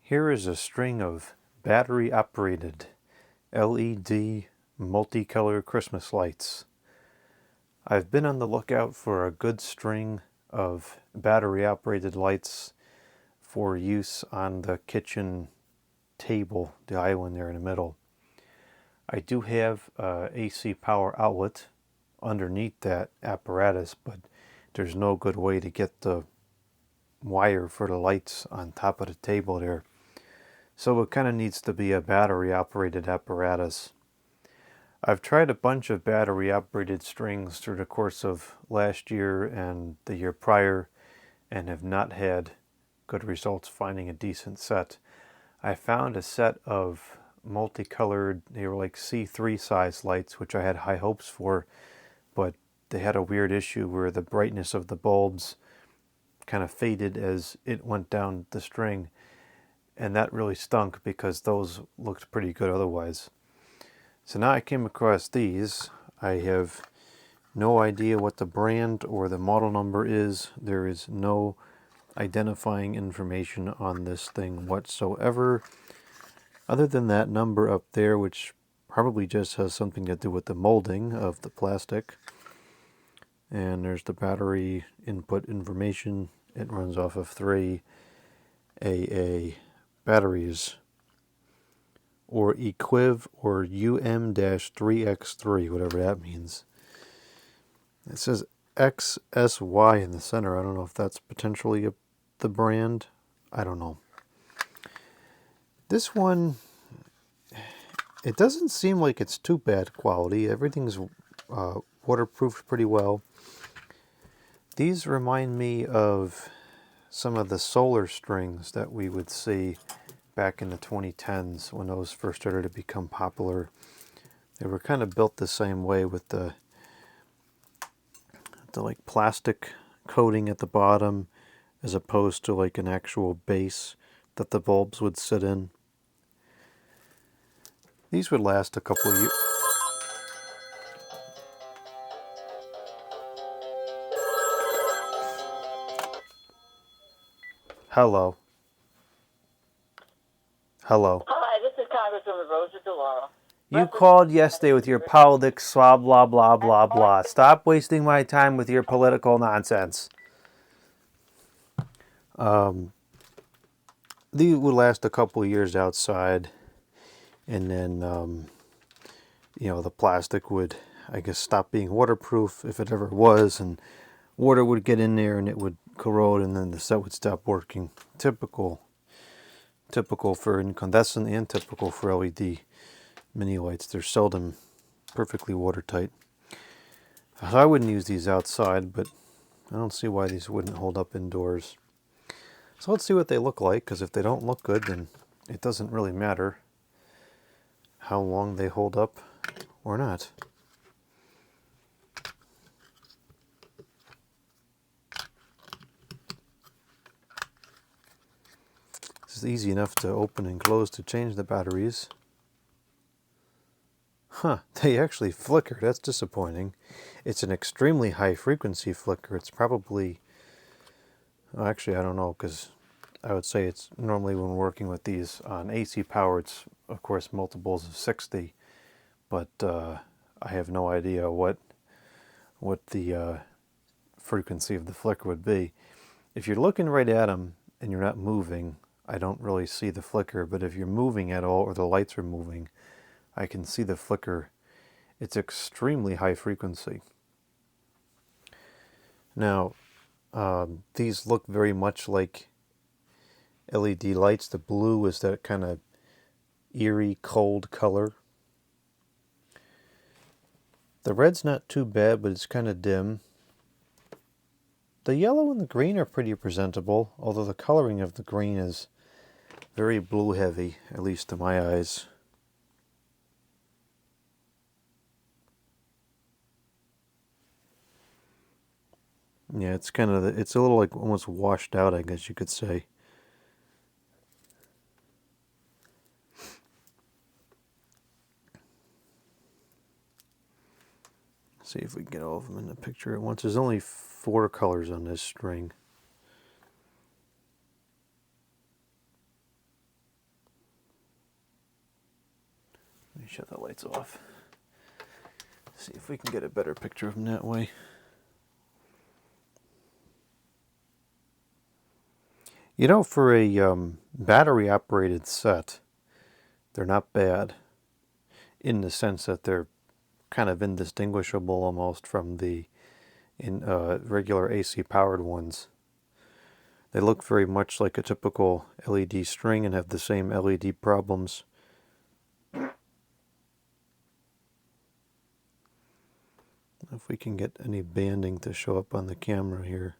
Here is a string of battery-operated LED multicolor Christmas lights. I've been on the lookout for a good string of battery-operated lights for use on the kitchen table, the island there in the middle. I do have a AC power outlet underneath that apparatus, but there's no good way to get the wire for the lights on top of the table there. So it kind of needs to be a battery operated apparatus. I've tried a bunch of battery operated strings through the course of last year and the year prior and have not had good results finding a decent set. I found a set of multicolored, they were like C3 size lights, which I had high hopes for, but they had a weird issue where the brightness of the bulbs kind of faded as it went down the string. And that really stunk because those looked pretty good otherwise. So now I came across these. I have no idea what the brand or the model number is. There is no identifying information on this thing whatsoever, other than that number up there, which probably just has something to do with the molding of the plastic. And there's the battery input information. It runs off of 3 AA batteries, or equiv or UM-3X3, whatever that means. It says XSY in the center. I don't know if that's potentially the brand. I don't know. This one, it doesn't seem like it's too bad quality. Everything's waterproofed pretty well. These remind me of some of the solar strings that we would see back in the 2010s when those first started to become popular. They were kind of built the same way with the like plastic coating at the bottom as opposed to like an actual base that the bulbs would sit in. These would last a couple of years. Hello. Hello. Hi, this is Congresswoman Rosa DeLauro. You called yesterday with your politics, blah, blah, blah, blah, blah. Stop wasting my time with your political nonsense. These would last a couple of years outside, and then, the plastic would, I guess, stop being waterproof if it ever was, and water would get in there and it would corrode, and then the set would stop working. Typical for incandescent and typical for LED mini lights. They're seldom perfectly watertight. So I wouldn't use these outside, but I don't see why these wouldn't hold up indoors. So let's see what they look like, because if they don't look good, then it doesn't really matter how long they hold up or not. This is easy enough to open and close to change the batteries. Huh, they actually flicker. That's disappointing. It's an extremely high frequency flicker. It's probably, actually I don't know, because I would say it's normally when working with these on AC power, it's of course multiples of 60, but I have no idea what the frequency of the flicker would be. If you're looking right at them and you're not moving, I don't really see the flicker, but if you're moving at all or the lights are moving, I can see the flicker. It's extremely high frequency. Now, these look very much like LED lights. The blue is that kind of eerie, cold color. The red's not too bad, but it's kind of dim. The yellow and the green are pretty presentable, although the coloring of the green is very blue heavy, at least to my eyes. Yeah, it's kind of, it's a little like almost washed out, I guess you could say. See if we can get all of them in the picture at once. There's only 4 colors on this string. shut the lights off. See if we can get a better picture of them that way. You know, for a battery-operated set, they're not bad in the sense that they're kind of indistinguishable almost from the regular AC-powered ones. They look very much like a typical LED string and have the same LED problems. If we can get any banding to show up on the camera here.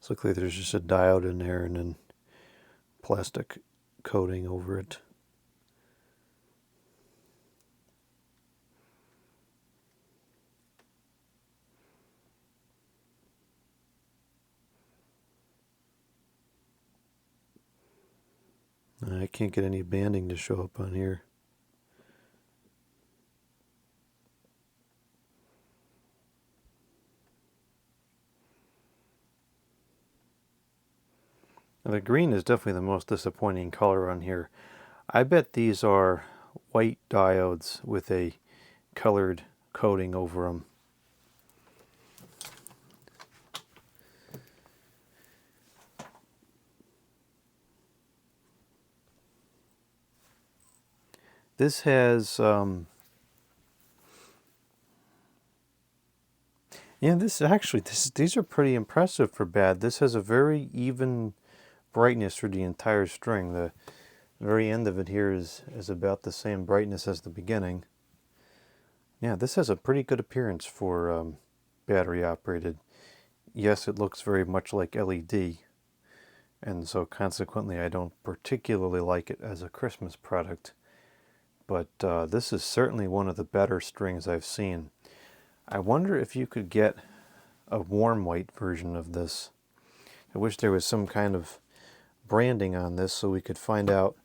It looks like there's just a diode in there and then plastic coating over it. I can't get any banding to show up on here. Now, the green is definitely the most disappointing color on here. I bet these are white diodes with a colored coating over them. This has, yeah, these are pretty impressive for bad. This has a very even brightness through the entire string. The very end of it here is about the same brightness as the beginning. Yeah, this has a pretty good appearance for battery operated. Yes, it looks very much like LED, and so consequently I don't particularly like it as a Christmas product. But this is certainly one of the better strings I've seen. I wonder if you could get a warm white version of this. I wish there was some kind of branding on this so we could find out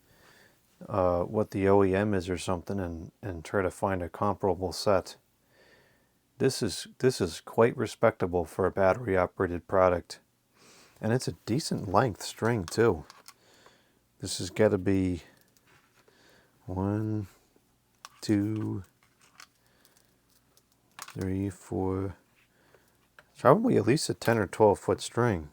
what the OEM is or something and try to find a comparable set. This is quite respectable for a battery operated product. And it's a decent length string too. This has got to be 1, 2, 3, 4, probably at least a 10 or 12 foot string.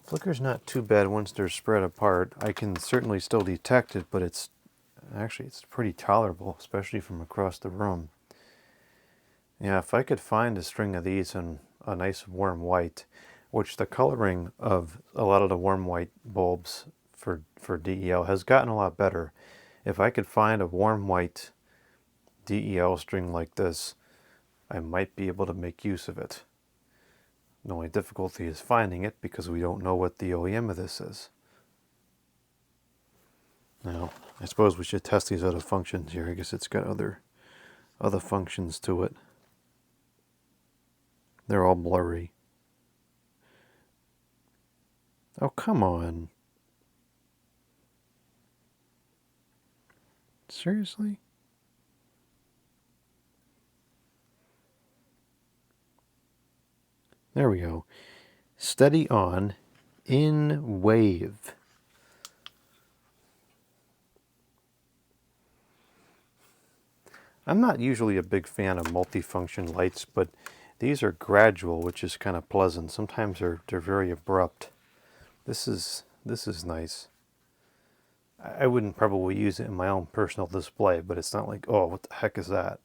Flicker's not too bad once they're spread apart. I can certainly still detect it, but it's pretty tolerable, especially from across the room. Yeah, if I could find a string of these in a nice warm white, which the coloring of a lot of the warm white bulbs for DEL has gotten a lot better. If I could find a warm white DEL string like this, I might be able to make use of it. The only difficulty is finding it because we don't know what the OEM of this is. Now, I suppose we should test these other functions here. I guess it's got other functions to it. They're all blurry. Oh, come on. Seriously? There we go. Steady on in wave. I'm not usually a big fan of multifunction lights, but these are gradual, which is kind of pleasant. Sometimes they're very abrupt. This is nice. I wouldn't probably use it in my own personal display, but it's not like, oh, what the heck is that?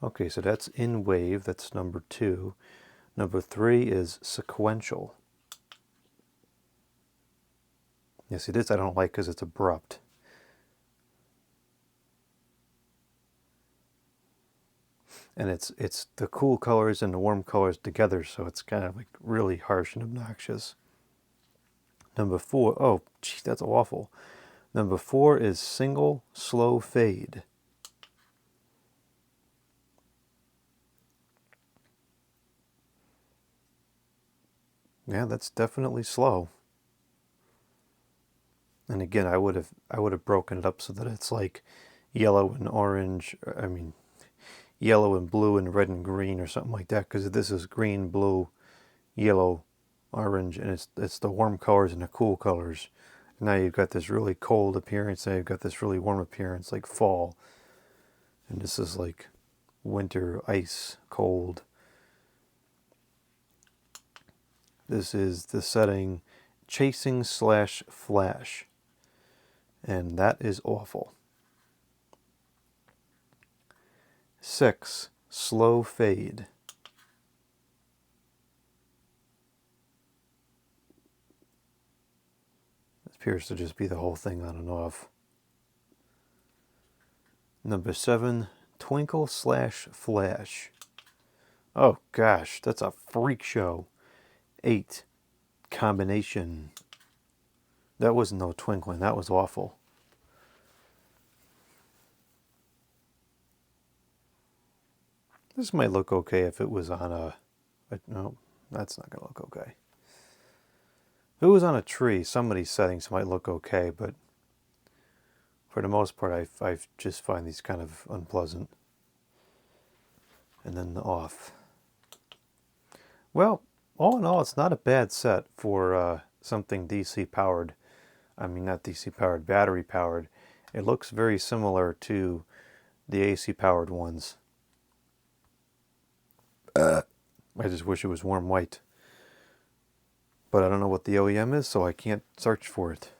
Okay, so that's in wave, that's number 2. Number 3 is sequential. Yes, it is. I don't like because it's abrupt. And it's the cool colors and the warm colors together, so it's kind of like really harsh and obnoxious. Number 4, oh, geez, that's awful. Number 4 is single slow fade. Yeah, that's definitely slow. And again, I would have broken it up so that it's like yellow and orange, yellow and blue and red and green or something like that, because this is green, blue, yellow, orange, and it's the warm colors and the cool colors. Now you've got this really cold appearance, now you've got this really warm appearance, like fall, and this is like winter, ice, cold. This is the setting chasing/flash, and that is awful. 6, slow fade. It appears to just be the whole thing on and off. Number 7, twinkle/flash. Oh gosh, that's a freak show. 8, combination. That was no twinkling, that was awful. This might look okay if it was on no, that's not going to look okay. If it was on a tree, some of these settings might look okay, but for the most part, I just find these kind of unpleasant. And then the off. Well, all in all, it's not a bad set for something DC powered. I mean, not DC powered, battery powered. It looks very similar to the AC powered ones. I just wish it was warm white. But I don't know what the OEM is, so I can't search for it.